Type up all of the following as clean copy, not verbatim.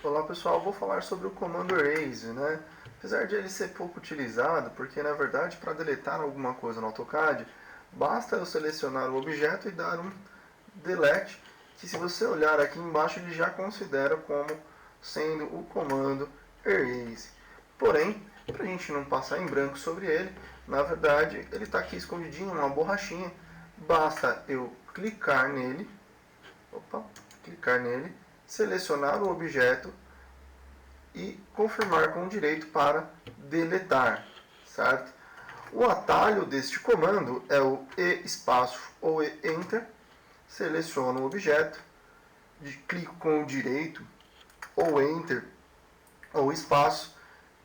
Olá pessoal, vou falar sobre o comando erase, né? Apesar de ele ser pouco utilizado, porque na verdade para deletar alguma coisa no AutoCAD, basta eu selecionar o objeto e dar um delete, que se você olhar aqui embaixo ele já considera como sendo o comando erase. Porém, para a gente não passar em branco sobre ele, na verdade ele está aqui escondidinho, uma borrachinha, basta eu clicar nele, selecionar o objeto e confirmar com direito para deletar, certo? O atalho deste comando é o E espaço ou E Enter, seleciono o objeto, clico com o direito ou Enter ou espaço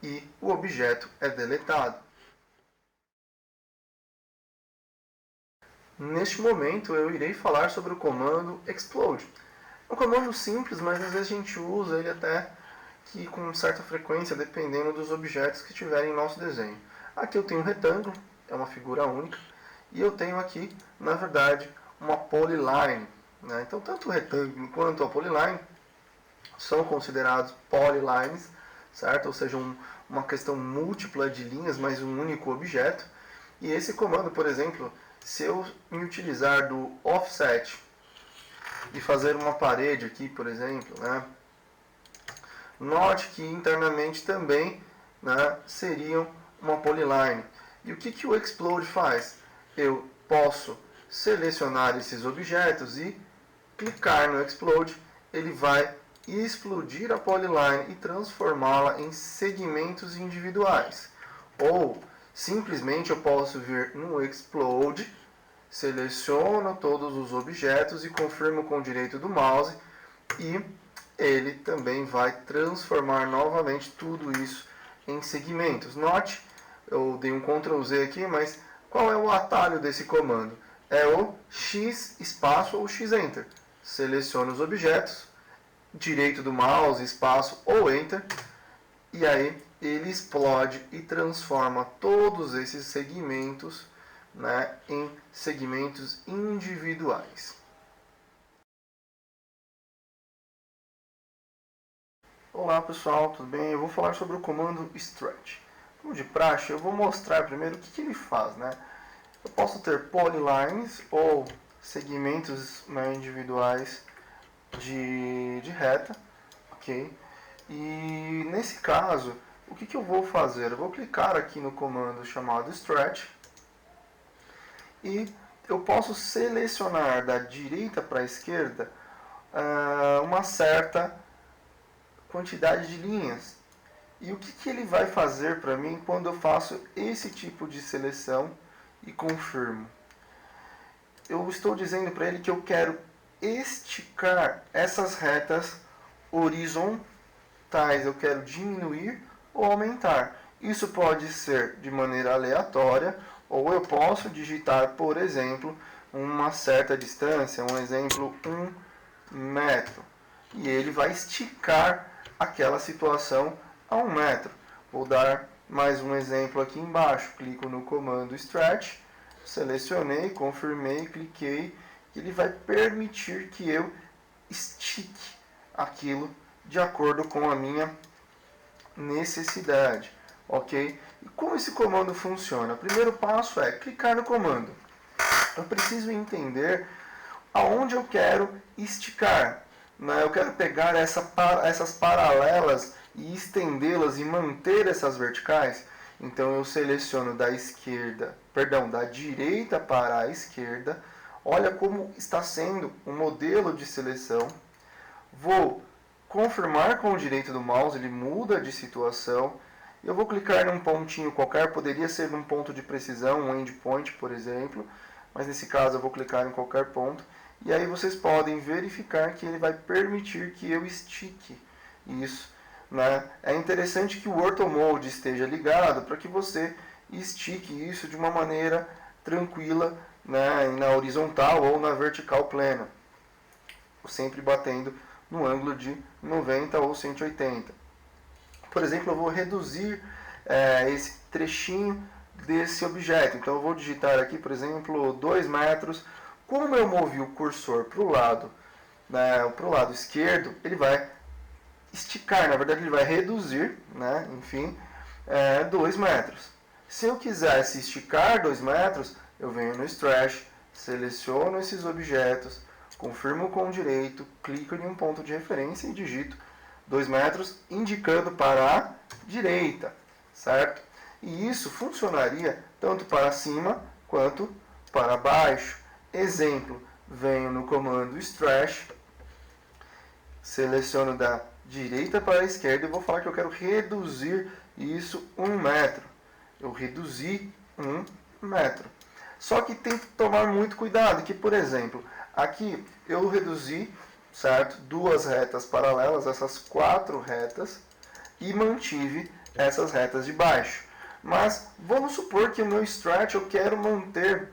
e o objeto é deletado. Neste momento eu irei falar sobre o comando Explode. É um comando simples, mas às vezes a gente usa ele até que com certa frequência, dependendo dos objetos que tiverem em nosso desenho. Aqui eu tenho um retângulo, é uma figura única, e eu tenho aqui, na verdade, uma polyline, né? Então, tanto o retângulo quanto a polyline são considerados polylines, certo? Ou seja, uma questão múltipla de linhas, mas um único objeto. E esse comando, por exemplo, se eu me utilizar do offset e fazer uma parede aqui, por exemplo, né? Note que internamente também, né, seriam uma polyline. E o que o Explode faz? Eu posso selecionar esses objetos e clicar no Explode, ele vai explodir a polyline e transformá-la em segmentos individuais. Ou simplesmente eu posso vir no Explode, seleciono todos os objetos e confirmo com o direito do mouse e ele também vai transformar novamente tudo isso em segmentos. Note, eu dei um Ctrl Z aqui, mas qual é o atalho desse comando? É o X espaço ou X Enter. Seleciono os objetos, direito do mouse, espaço ou Enter, e aí ele explode e transforma todos esses segmentos, né, em segmentos individuais. Olá pessoal, tudo bem? Eu vou falar sobre o comando stretch. Como de praxe, eu vou mostrar primeiro o que ele faz, né? Eu posso ter polylines ou segmentos, né, individuais de reta, ok? E nesse caso, o que eu vou fazer? Eu vou clicar aqui no comando chamado stretch e eu posso selecionar da direita para a esquerda uma certa quantidade de linhas. E o que ele vai fazer para mim quando eu faço esse tipo de seleção e confirmo? Eu estou dizendo para ele que eu quero esticar essas retas horizontais, eu quero diminuir ou aumentar. Isso pode ser de maneira aleatória, ou eu posso digitar, por exemplo, uma certa distância, um exemplo 1 metro. E ele vai esticar aquela situação a 1 metro. Vou dar mais um exemplo aqui embaixo. Clico no comando stretch, selecionei, confirmei, cliquei. E ele vai permitir que eu estique aquilo de acordo com a minha necessidade. Ok? E como esse comando funciona? O primeiro passo é clicar no comando. Eu preciso entender aonde eu quero esticar. Eu quero pegar essas paralelas e estendê-las e manter essas verticais. Então eu seleciono da direita para a esquerda. Olha como está sendo um modelo de seleção. Vou confirmar com o direito do mouse, ele muda de situação. Eu vou clicar num pontinho qualquer, poderia ser num ponto de precisão, um endpoint, por exemplo, mas nesse caso eu vou clicar em qualquer ponto. E aí vocês podem verificar que ele vai permitir que eu estique isso, né? É interessante que o Orthomode esteja ligado para que você estique isso de uma maneira tranquila, né, na horizontal ou na vertical plena, sempre batendo no ângulo de 90 ou 180. Por exemplo, eu vou reduzir esse trechinho desse objeto. Então eu vou digitar aqui, por exemplo, 2 metros. Como eu movi o cursor para o lado esquerdo, ele vai esticar, na verdade ele vai reduzir, né, enfim, 2 metros. Se eu quisesse esticar 2 metros, eu venho no Stretch, seleciono esses objetos, confirmo com o direito, clico em um ponto de referência e digito 2 metros, indicando para a direita, certo? E isso funcionaria tanto para cima quanto para baixo. Exemplo, venho no comando Stretch, seleciono da direita para a esquerda e vou falar que eu quero reduzir isso 1 metro. Eu reduzi 1 metro. Só que tem que tomar muito cuidado, que por exemplo, aqui eu reduzi, certo, 2 retas paralelas, essas 4 retas, e mantive essas retas de baixo. Mas vamos supor que o meu stretch eu quero manter,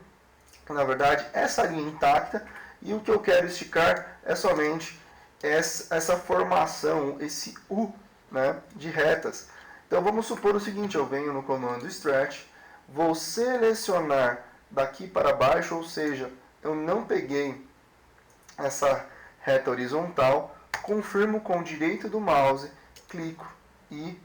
na verdade, essa linha intacta, e o que eu quero esticar é somente essa formação, esse U, né, de retas. Então vamos supor o seguinte, eu venho no comando Stretch, vou selecionar daqui para baixo, ou seja, eu não peguei essa reta horizontal, confirmo com o direito do mouse, clico e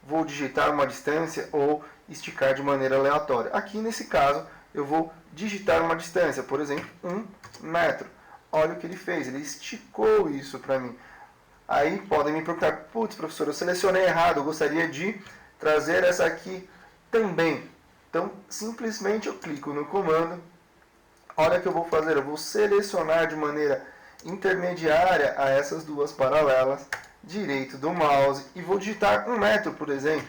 vou digitar uma distância ou esticar de maneira aleatória. Aqui nesse caso eu vou digitar uma distância, por exemplo, 1 metro. Olha o que ele fez, ele esticou isso para mim. Aí podem me perguntar, putz, professor, eu selecionei errado, eu gostaria de trazer essa aqui também. Então, simplesmente eu clico no comando. Olha o que eu vou fazer, eu vou selecionar de maneira intermediária a essas duas paralelas, direito do mouse, e vou digitar 1 metro, por exemplo,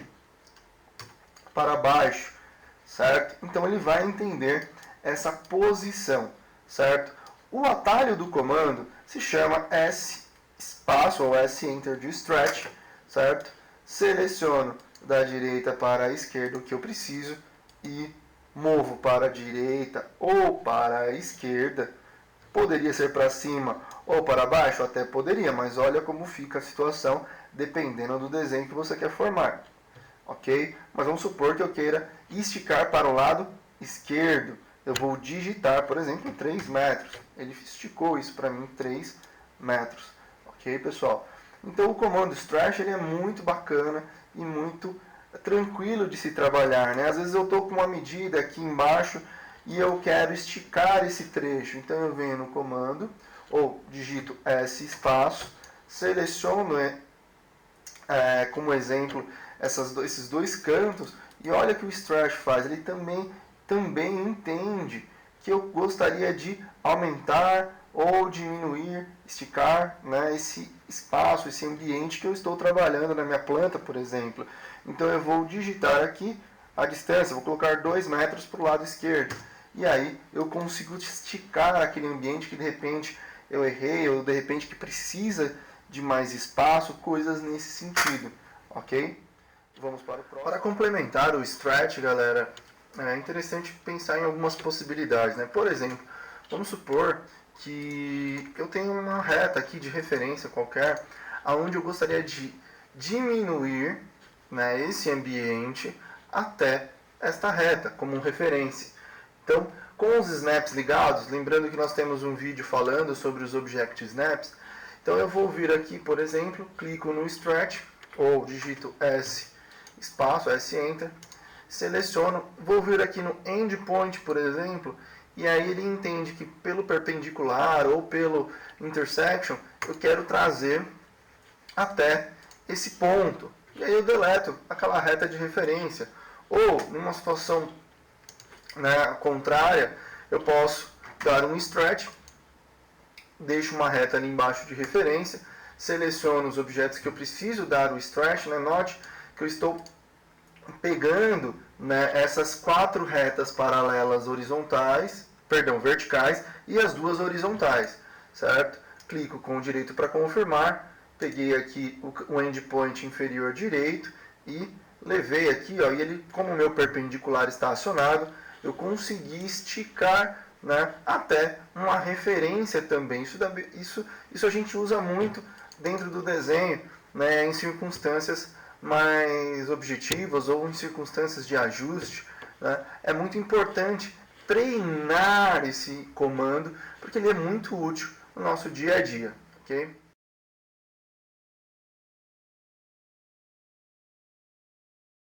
para baixo, certo? Então ele vai entender essa posição, certo? O atalho do comando se chama S espaço ou S Enter de Stretch, certo? Seleciono da direita para a esquerda o que eu preciso e movo para a direita ou para a esquerda. Poderia ser para cima ou para baixo? Até poderia, mas olha como fica a situação dependendo do desenho que você quer formar. Ok? Mas vamos supor que eu queira esticar para o lado esquerdo. Eu vou digitar, por exemplo, 3 metros. Ele esticou isso para mim 3 metros. Ok, pessoal? Então o comando Stretch ele é muito bacana e muito tranquilo de se trabalhar, né? Às vezes eu estou com uma medida aqui embaixo e eu quero esticar esse trecho. Então eu venho no comando, ou digito S espaço, seleciono como exemplo esses dois cantos e olha que o Stretch faz. Ele também entende que eu gostaria de aumentar ou diminuir, esticar, né, esse espaço, esse ambiente que eu estou trabalhando na minha planta, por exemplo. Então eu vou digitar aqui a distância, vou colocar 2 metros para o lado esquerdo. E aí eu consigo esticar aquele ambiente que de repente eu errei, ou de repente que precisa de mais espaço, coisas nesse sentido, ok? Vamos para o próximo. Para complementar o Stretch, galera, é interessante pensar em algumas possibilidades, né? Por exemplo, vamos supor que eu tenho uma reta aqui de referência qualquer, aonde eu gostaria de diminuir, né, esse ambiente até esta reta como referência. Então, com os snaps ligados, lembrando que nós temos um vídeo falando sobre os Object Snaps, então eu vou vir aqui, por exemplo, clico no Stretch, ou digito S espaço, S Enter, seleciono, vou vir aqui no Endpoint, por exemplo, e aí ele entende que pelo perpendicular ou pelo intersection, eu quero trazer até esse ponto. E aí eu deleto aquela reta de referência. Ou, numa situação, né, contrária, eu posso dar um stretch, deixo uma reta ali embaixo de referência, seleciono os objetos que eu preciso dar o stretch, né, note que eu estou pegando, né, essas 4 retas paralelas verticais e as 2 horizontais, certo? Clico com o direito para confirmar, peguei aqui o endpoint inferior direito e levei aqui, ó, e ele, como o meu perpendicular está acionado, eu consegui esticar, né, até uma referência também. Isso a gente usa muito dentro do desenho, né, em circunstâncias mais objetivas ou em circunstâncias de ajuste, né? É muito importante treinar esse comando porque ele é muito útil no nosso dia a dia, ok?